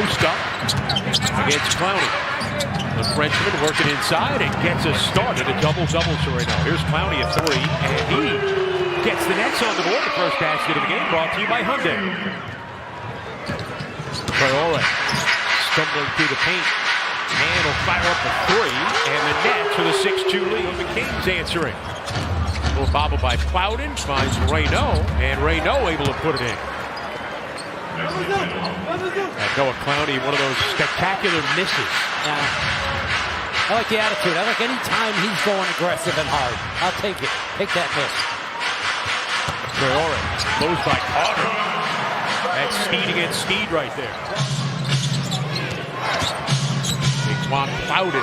post up against Clowny. The Frenchman working inside and gets us started. A double-double to right now. Here's Clowny at 3, and he gets the Nets on the board. The first basket of the game brought to you by Hyundai. Traore stumbling through the paint. And will fire up the 3, and the Nets with a 6-2 lead. McCain's answering. A little bobble by Plowden, finds Reynaud, and Reynaud able to put it in. And Noah Clowny, one of those spectacular misses. I like the attitude. I like any time he's going aggressive and hard. I'll take it. Take that miss. Traore, closed by Carter. That's speed against speed right there. Juan Plowden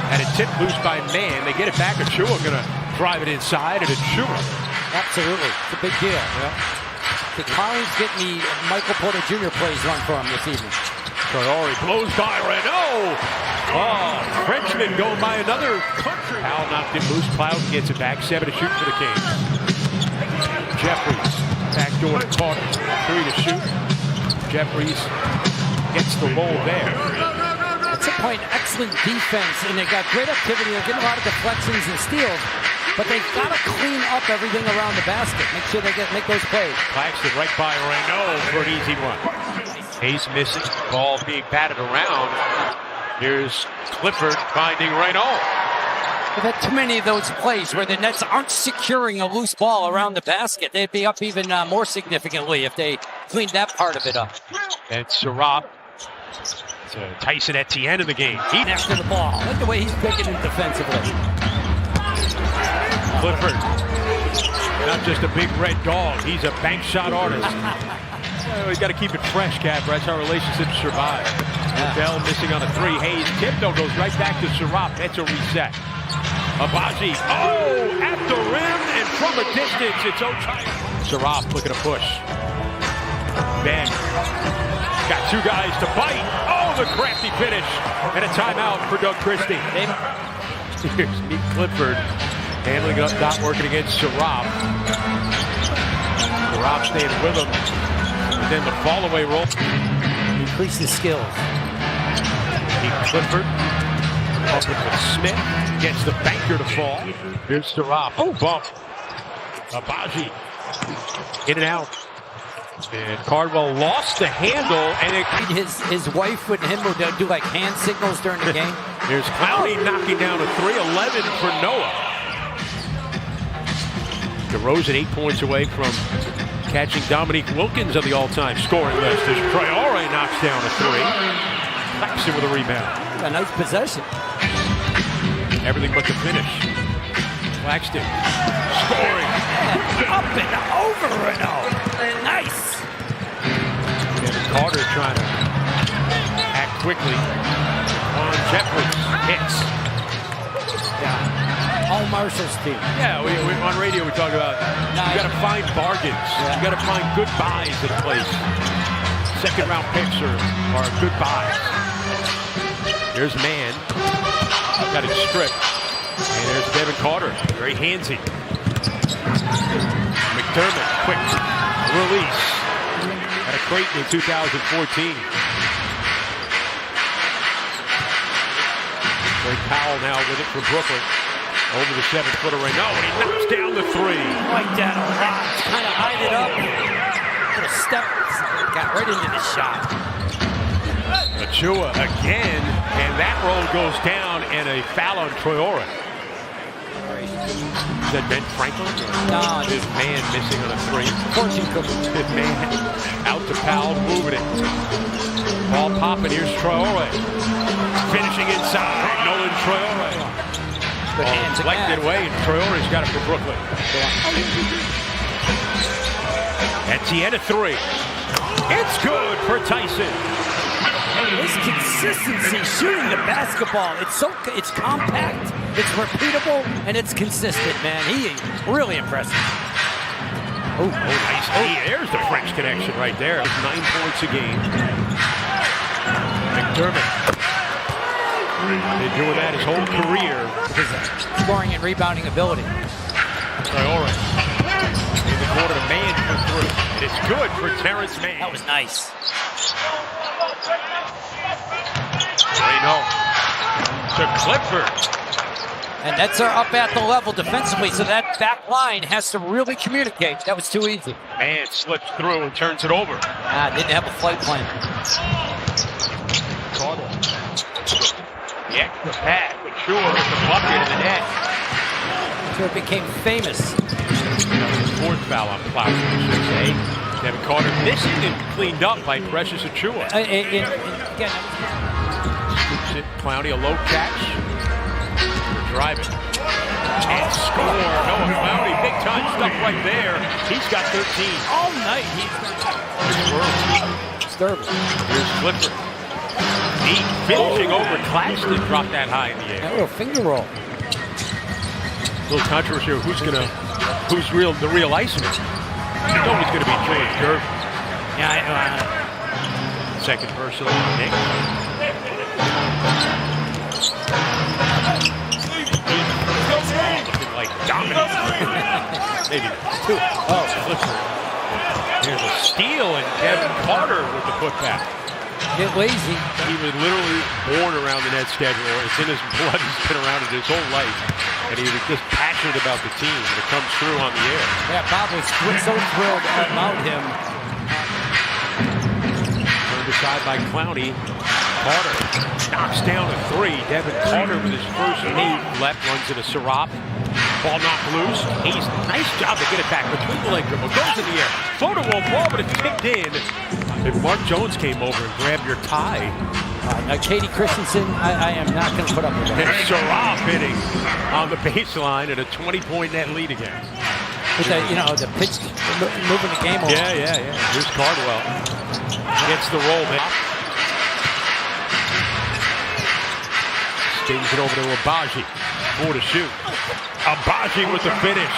had a tip loose by Man. They get it back. Achua going to drive it inside, and Achua. Absolutely. It's a big deal. Yeah. The Collins get me Michael Porter Jr. plays run for him this evening. Traore blows by Reynaud. Oh, Frenchman going by another country. Powell knocked it loose. Plowden gets it back. 7 to shoot for the Kings. Jeffries backdoor to Carter. 3 to shoot. Jeffries gets the roll there. It's a point, excellent defense, and they got great activity. They're getting a lot of deflections and steals, but they've got to clean up everything around the basket. Make sure they make those plays. Claxton right by Reynaud for an easy one. Hayes missing, ball being batted around. Here's Clifford finding Reynaud. They've had too many of those plays where the Nets aren't securing a loose ball around the basket. They'd be up even more significantly if they cleaned that part of it up. And Sarab. So Tyson Etienne in the game. He after the ball. I like the way he's picking it defensively. Clifford, not just a big red dog. He's a bank shot artist. We got to keep it fresh, Cap. That's how relationships survive. Bell missing on a 3. Hayes tip though goes right back to Sarab. That's a reset. Abaji. Oh, at the rim and from a distance. It's Ochai. Sarab looking to push. Ben. Got 2 guys to bite. Oh, the crafty finish. And a timeout for Doug Christie. Here's Nick Clifford handling it up, not working against Sarab. Sarab staying with him. And then the fall-away roll. Increase the skills. Nick Clifford up with Smith. Gets the banker to fall. Here's Sarab. Oh, bump. Abaji. In and out. And Cardwell lost the handle, and his wife and him would do like hand signals during the game. There's Clowny knocking down a 3-11 for Noah. DeRozan 8 points away from catching Dominique Wilkins on the all-time scoring list as Traore knocks down a 3. Claxton with a rebound. A nice possession. Everything but the finish. Claxton scoring. Up and over Reynaud. Nice. And Carter trying to act quickly on Jeffries. Hits. Yeah. All Marshall's team. Yeah, we on radio we talk about you got to find bargains. Yeah. You got to find good buys at a place. Second-round picks are good buys. There's Man. Got it stripped. And there's Devin Carter. Very handsy. McDermott, quick release. At a Creighton in 2014. Greg Powell now with it for Brooklyn. Over the 7-footer Reynaud, and he knocks down the 3. Like that a lot. Kind of eyed it up. Little step. Got right into the shot. Achua again, and that roll goes down, and a foul on Traore. Is that Ben Franklin? No. His Man missing on a 3. Fortune cookie. His Man out to Powell, moving it. Ball popping, here's Traore. Finishing inside, Nolan Traore. Good hands deflected away, and Traore's got it for Brooklyn. Etienne a 3. It's good for Tyson. His consistency shooting the basketball. It's compact, it's repeatable, and it's consistent, man. He is really impressive. Oh, nice. There's the French connection right there. 9 points a game. McDermott. Been doing that his whole career. Scoring and rebounding ability. Traore in the corner to Man for 3. And it's good for Terrence Mann. That was nice. to Clifford. And Nets are up at the level defensively, so that back line has to really communicate. That was too easy. Man slips through and turns it over. Didn't have a flight plan. Carter. The extra pass, but sure with the bucket in the net. So it became famous. Fourth foul on Clowny, I should say. Devin Carter missing and cleaned up by Precious Achiuwa. Again, Scoops it, Clowny, a low catch. Driving. And score. Noah Clowny, big time stuff right there. He's got 13. all night he's disturbing. Here's Clifford. He finishing over Claxton, dropped that high in the air. That little finger roll. A little controversy of who's the real Iceman. It's always going to be George Gervin. Yeah, Second personal on Nick. Looking like dominant. Maybe two. Oh, Clifford. Here's a steal, and Devin Carter with the putback. get lazy. He was literally born around the net schedule. It's in his blood. He's been around it his whole life. And he was just passionate about the team. And it comes through on the air. Yeah, Bob was so thrilled about him. Turned aside by Clowny. Carter knocks down a three. Devin Carter with his first move. Left runs into Sarop. Ball knocked loose. He's nice job to get it back between the leg dribble. Goes in the air. Floater won't fall, but it's kicked in. If Mark Jones came over and grabbed your tie. Katie Christensen, I am not going to put up with that. And Sarop hitting on the baseline and a 20-point net lead again. With the pitch moving the game over. Yeah. Here's Cardwell. Gets the roll back. Stings it over to Abaji. 4 to shoot. Abaji with the finish.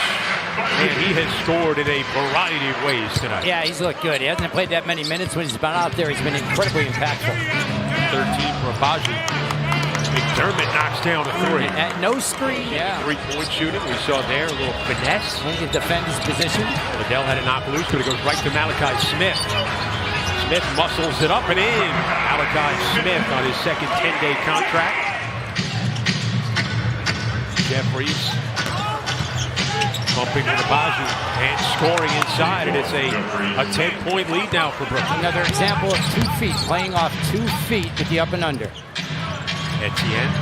And he has scored in a variety of ways tonight. Yeah, he's looked good. He hasn't played that many minutes when he's been out there. He's been incredibly impactful. 13 for Abaji. McDermott knocks down a three. No screen. Yeah. 3-point shooting. We saw there a little finesse. He can defend his position. Liddell had it knocked loose, but it goes right to Malachi Smith. Smith muscles it up and in. Malachi Smith on his second 10-day contract. Jeffries bumping to Abaji and scoring inside, and it's a 10-point lead now for Brooklyn. Another example of 2 feet, playing off 2 feet with the up and under. Etienne.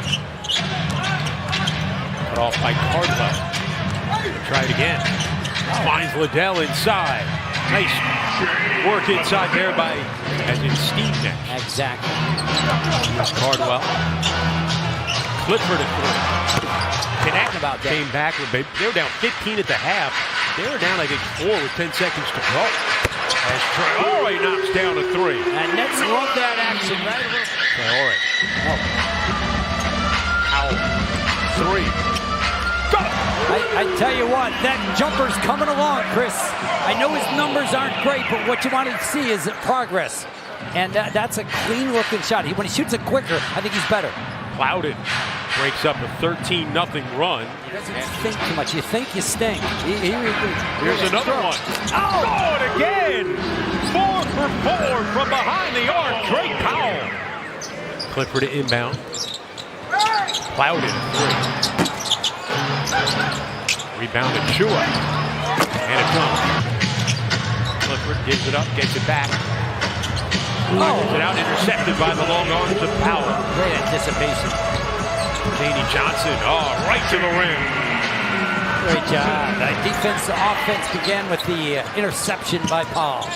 Cut off by Cardwell. Try it again. Finds Liddell inside. Nice work inside there by, as in Steve next. Exactly. Here's Cardwell. Clifford at 3. Connect about that. Came back. They were down 15 at the half. They were down, I think, 4 with 10 seconds to go. As Traore knocks down a 3. And Nets love that action right over. Traore. Out. 3. Go! I tell you what, that jumper's coming along, Chris. I know his numbers aren't great, but what you want to see is progress. And that's a clean-looking shot. When he shoots it quicker, I think he's better. Plowden breaks up a 13-0 run. He doesn't think too much. You think, you stink. Here's another one. Oh, and again! 4 for 4 from behind the arc. Drake Powell. Clifford to inbound. Plowden at 3. Rebound to Chua. And it comes. Clifford gives it up, gets it back. Gets it out, intercepted by the long arms of Powell. Great anticipation. Danny Johnson, right to the rim. Great job. The offense began with the interception by Paul.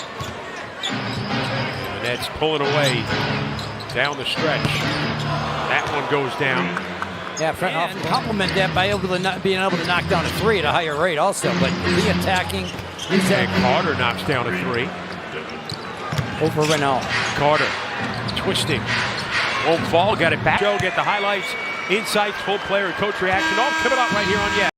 The Nets pulling away down the stretch. That one goes down. Yeah, I'll compliment that by being able to knock down a 3 at a higher rate also, but re-attacking. And Carter knocks down a 3. Over Renault. Carter twisting. Won't fall, got it back. Joe, get the highlights, insights, full player and coach reaction, all coming up right here on